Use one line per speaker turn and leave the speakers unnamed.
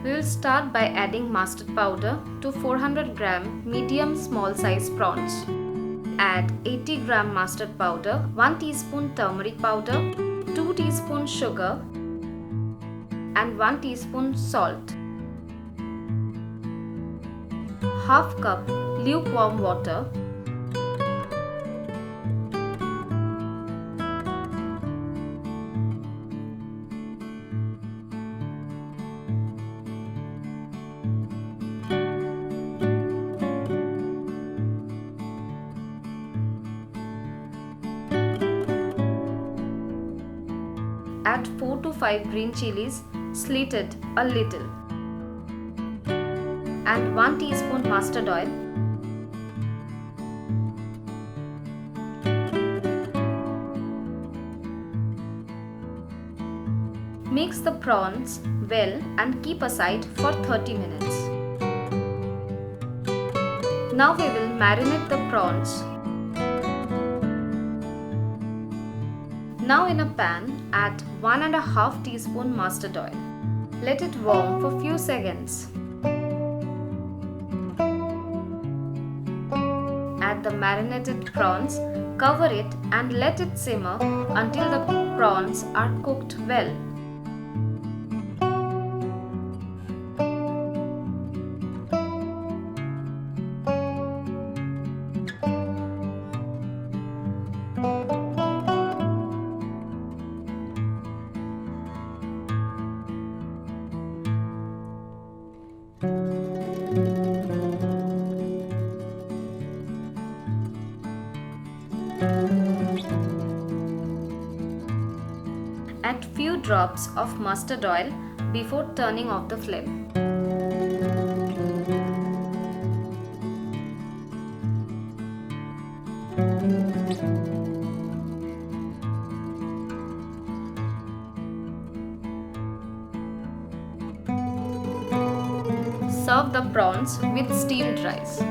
We will start by adding mustard powder to 400 gram medium small size prawns. Add 80 gram mustard powder, 1 teaspoon turmeric powder, 2 teaspoons sugar and 1 teaspoon salt. Half cup lukewarm water. Add 4 to 5 green chilies, slitted a little, and 1 teaspoon mustard oil. Mix the prawns well and keep aside for 30 minutes. Now we will marinate the prawns. Now in a pan, add 1.5 teaspoon mustard oil. Let it warm for few seconds. Add the marinated prawns, cover it and let it simmer until the prawns are cooked well. Add few drops of mustard oil before turning off the flame. Serve the prawns with steamed rice.